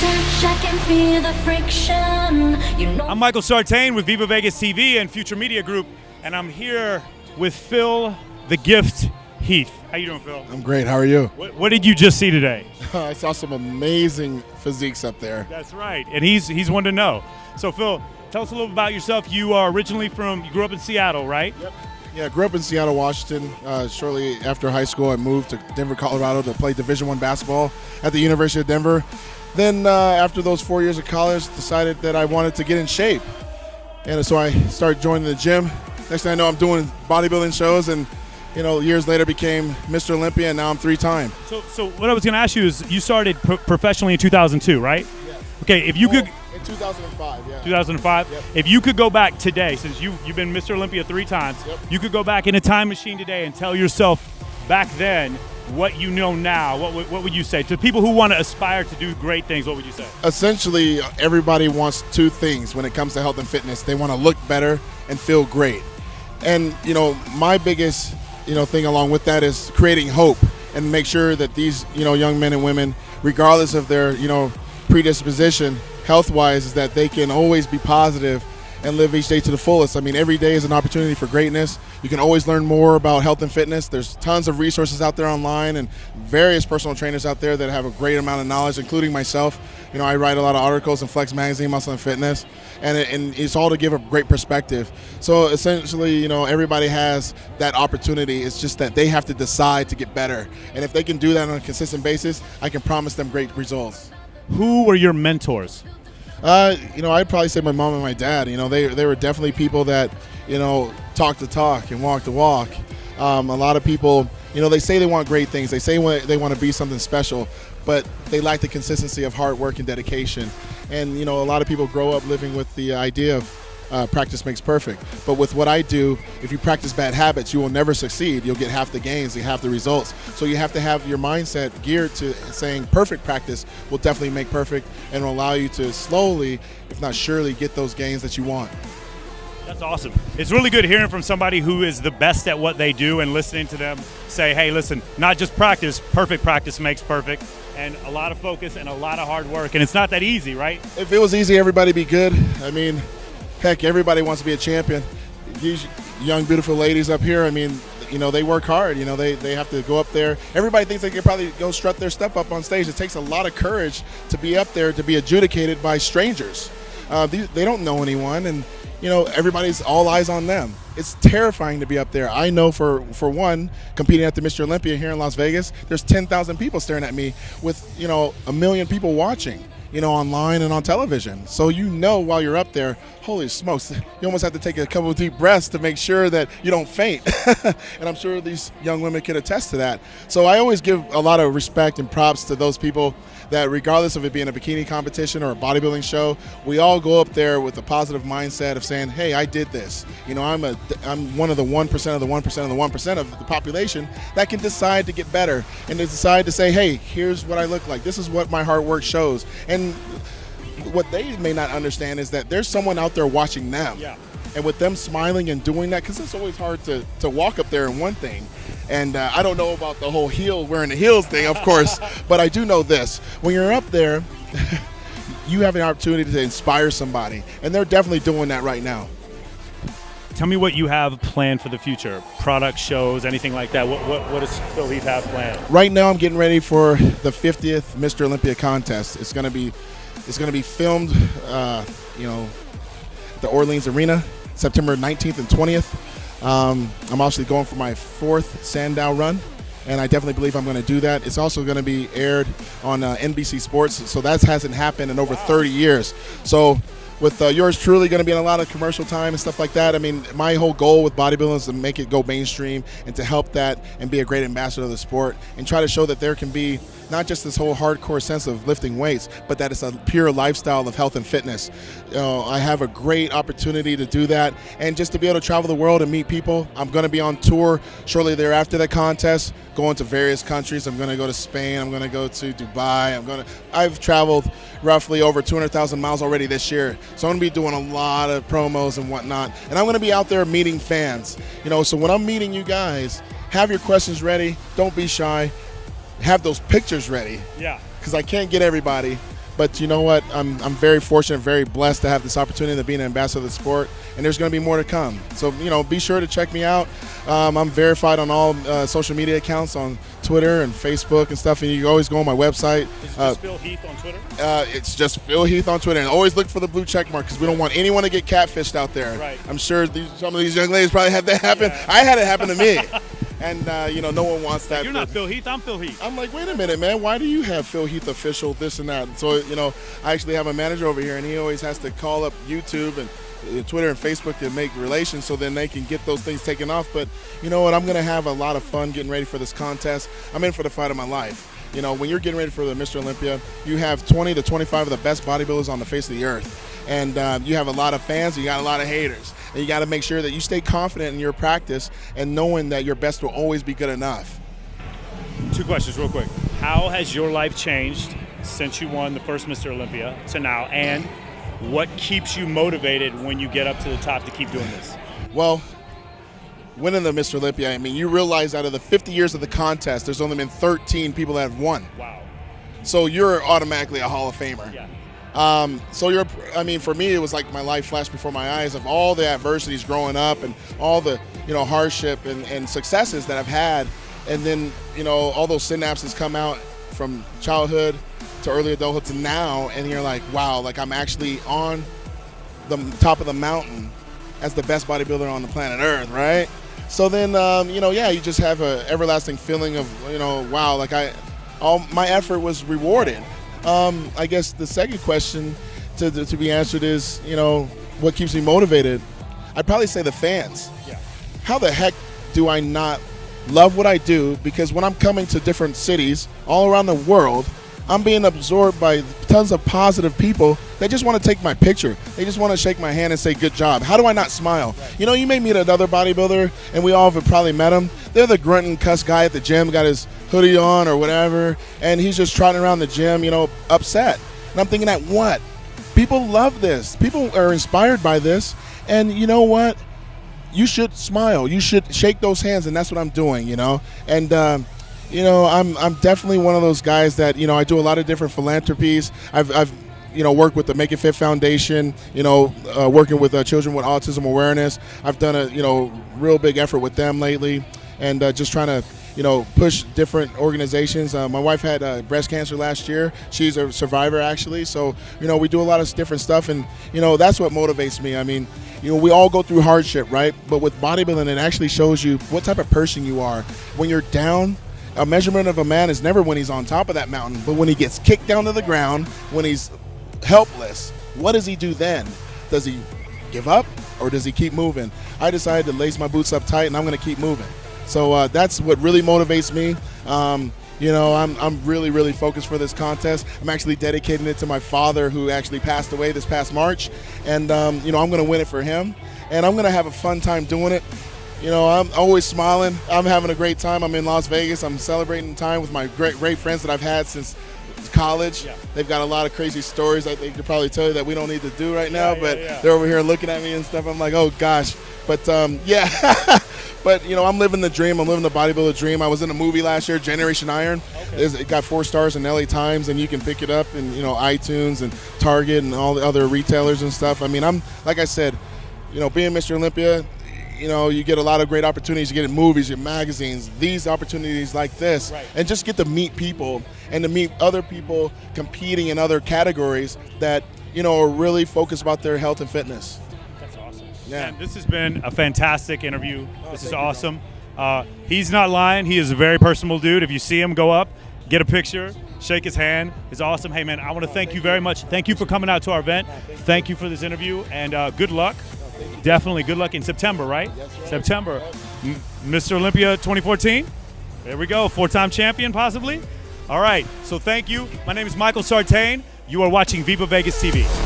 touch, I can feel the friction. I'm Michael Sartain with VivaVegas TV and Future Media Group, and I'm here with Phil the Gift Heath. How you doing, Phil? I'm great. How are you? What did you just see today? I saw some amazing physiques up there. That's right, and he's one to know. So, Phil, tell us a little about yourself. You are originally you grew up in Seattle, right? Yep. Yeah, grew up in Seattle, Washington. Shortly after high school, I moved to Denver, Colorado to play Division I basketball at the University of Denver. Then after those 4 years of college, decided that I wanted to get in shape. And so I started joining the gym. Next thing I know, I'm doing bodybuilding shows, and years later became Mr. Olympia, and now I'm 3-time. So what I was going to ask you is, you started professionally in 2002, right? Yes. Okay, if you could... In 2005, yeah. 2005? Yep. If you could go back today, since you've been Mr. Olympia 3 times, Yep. you could go back in a time machine today and tell yourself back then what you know now, what would you say? To people who want to aspire to do great things, what would you say? Essentially, everybody wants two things when it comes to health and fitness. They want to look better and feel great. And, my biggest, thing along with that is creating hope and make sure that these, young men and women, regardless of their, predisposition, health-wise, is that they can always be positive and live each day to the fullest. I mean, every day is an opportunity for greatness. You can always learn more about health and fitness. There's tons of resources out there online and various personal trainers out there that have a great amount of knowledge, including myself. I write a lot of articles in Flex Magazine, Muscle and Fitness, and it's all to give a great perspective. So essentially, everybody has that opportunity. It's just that they have to decide to get better. And if they can do that on a consistent basis, I can promise them great results. Who were your mentors? I'd probably say my mom and my dad. They were definitely people that, talk the talk and walk the walk. A lot of people, they say they want great things. They say they want to be something special, but they lack the consistency of hard work and dedication. And, a lot of people grow up living with the idea of practice makes perfect. But with what I do, if you practice bad habits, you will never succeed. You'll get half the gains, half the results. So you have to have your mindset geared to saying perfect practice will definitely make perfect and will allow you to slowly, if not surely, get those gains that you want. That's awesome. It's really good hearing from somebody who is the best at what they do and listening to them say, hey, listen, not just practice, perfect practice makes perfect, and a lot of focus and a lot of hard work. And it's not that easy, right? If it was easy, everybody'd be good. I mean, heck, everybody wants to be a champion. These young, beautiful ladies up here, they work hard. They have to go up there. Everybody thinks they can probably go strut their stuff up on stage. It takes a lot of courage to be up there, to be adjudicated by strangers. They don't know anyone, and everybody's all eyes on them. It's terrifying to be up there. I know for one, competing at the Mr. Olympia here in Las Vegas, there's 10,000 people staring at me with, 1 million people watching, online and on television. So while you're up there, holy smokes, you almost have to take a couple of deep breaths to make sure that you don't faint. And I'm sure these young women can attest to that. So I always give a lot of respect and props to those people that, regardless of it being a bikini competition or a bodybuilding show, we all go up there with a positive mindset of saying, hey, I did this. I'm one of the 1% of the 1% of the 1% of the population that can decide to get better and to decide to say, hey, here's what I look like. This is what my hard work shows. And what they may not understand is that there's someone out there watching them. Yeah. And with them smiling and doing that, because it's always hard to walk up there in one thing. And I don't know about the whole wearing the heels thing, of course, but I do know this. When you're up there, you have an opportunity to inspire somebody, and they're definitely doing that right now. Tell me what you have planned for the future. Product shows, anything like that. What does Phil Heath have planned? Right now, I'm getting ready for the 50th Mr. Olympia contest. It's going to be filmed, at the Orleans Arena, September 19th and 20th. I'm actually going for my 4th Sandow run, and I definitely believe I'm going to do that. It's also going to be aired on NBC Sports, so that hasn't happened in over 30 years. So with yours truly going to be in a lot of commercial time and stuff like that. My whole goal with bodybuilding is to make it go mainstream and to help that and be a great ambassador of the sport and try to show that there can be not just this whole hardcore sense of lifting weights, but that it's a pure lifestyle of health and fitness. I have a great opportunity to do that, and just to be able to travel the world and meet people. I'm going to be on tour shortly thereafter the contest, going to various countries. I'm going to go to Spain. I'm going to go to Dubai. I've traveled roughly over 200,000 miles already this year, so I'm going to be doing a lot of promos and whatnot, and I'm going to be out there meeting fans. So when I'm meeting you guys, have your questions ready. Don't be shy. Have those pictures ready. Yeah. Because I can't get everybody. But you know what? I'm very fortunate, very blessed to have this opportunity to be an ambassador of the sport, and there's going to be more to come. So, be sure to check me out. I'm verified on all social media accounts on Twitter and Facebook and stuff, and you can always go on my website. Is it just Phil Heath on Twitter? It's just Phil Heath on Twitter, and always look for the blue check mark because we don't want anyone to get catfished out there. Right. I'm sure some of these young ladies probably had that happen. Yeah. I had it happen to me. And, no one wants that. You're not Phil Heath, I'm Phil Heath. I'm like, wait a minute, man. Why do you have Phil Heath official, this and that? And so, I actually have a manager over here, and he always has to call up YouTube and Twitter and Facebook to make relations so then they can get those things taken off. But you know what? I'm going to have a lot of fun getting ready for this contest. I'm in for the fight of my life. When you're getting ready for the Mr. Olympia, you have 20 to 25 of the best bodybuilders on the face of the earth. And you have a lot of fans, you got a lot of haters. And you got to make sure that you stay confident in your practice and knowing that your best will always be good enough. 2 questions real quick. How has your life changed since you won the first Mr. Olympia to now? And what keeps you motivated when you get up to the top to keep doing this? Well, winning the Mr. Olympia, you realize out of the 50 years of the contest, there's only been 13 people that have won. Wow. So you're automatically a Hall of Famer. Yeah. For me, it was like my life flashed before my eyes of all the adversities growing up and all the, hardship and successes that I've had. And then, all those synapses come out from childhood to early adulthood to now. And you're like, wow, like I'm actually on the top of the mountain as the best bodybuilder on the planet Earth, right? So then, you just have an everlasting feeling of, wow, like all my effort was rewarded. I guess the second question to be answered is, what keeps me motivated? I'd probably say the fans. Yeah. How the heck do I not love what I do? Because when I'm coming to different cities all around the world, I'm being absorbed by tons of positive people that just want to take my picture. They just want to shake my hand and say, good job. How do I not smile? Right. You may meet another bodybuilder, and we all have probably met him. They're the grunt and cuss guy at the gym, got his hoodie on or whatever, and he's just trotting around the gym, upset. And I'm thinking that what? People love this. People are inspired by this. And you know what? You should smile. You should shake those hands, and that's what I'm doing, And, I'm definitely one of those guys that, I do a lot of different philanthropies. I've worked with the Make It Fit Foundation, working with children with autism awareness. I've done a, real big effort with them lately, and just trying to, push different organizations. My wife had breast cancer last year. She's a survivor, actually. So, we do a lot of different stuff, and, that's what motivates me. We all go through hardship, right? But with bodybuilding, it actually shows you what type of person you are. When you're down, a measurement of a man is never when he's on top of that mountain, but when he gets kicked down to the ground, when he's helpless, what does he do then? Does he give up or does he keep moving? I decided to lace my boots up tight, and I'm going to keep moving. So that's what really motivates me. I'm really, really focused for this contest. I'm actually dedicating it to my father, who actually passed away this past March. And, I'm going to win it for him. And I'm going to have a fun time doing it. I'm always smiling. I'm having a great time. I'm in Las Vegas. I'm celebrating time with my great friends that I've had since college. Yeah. They've got a lot of crazy stories that they could probably tell you that we don't need to do right now, but they're over here looking at me and stuff. I'm like, oh gosh. But but I'm living the dream. I'm living the bodybuilder dream. I was in a movie last year, Generation Iron. Okay. It got 4 stars in LA Times, and you can pick it up in iTunes and Target and all the other retailers and stuff. I'm like I said, being Mr. Olympia, you get a lot of great opportunities. You get in movies, your magazines, these opportunities like this, right. And just get to meet people and to meet other people competing in other categories that, are really focused about their health and fitness. That's awesome. Yeah. Man, this has been a fantastic interview. This is awesome. He's not lying. He is a very personable dude. If you see him, go up, get a picture, shake his hand. It's awesome. Hey, man, I want to thank you very much. Thank you for coming out to our event. Thank you for this interview, and good luck. Definitely good luck in September, right? Yes, right. September. Mr. Olympia 2014. There we go. 4-time champion, possibly. All right. So thank you. My name is Michael Sartain. You are watching VivaVegas TV.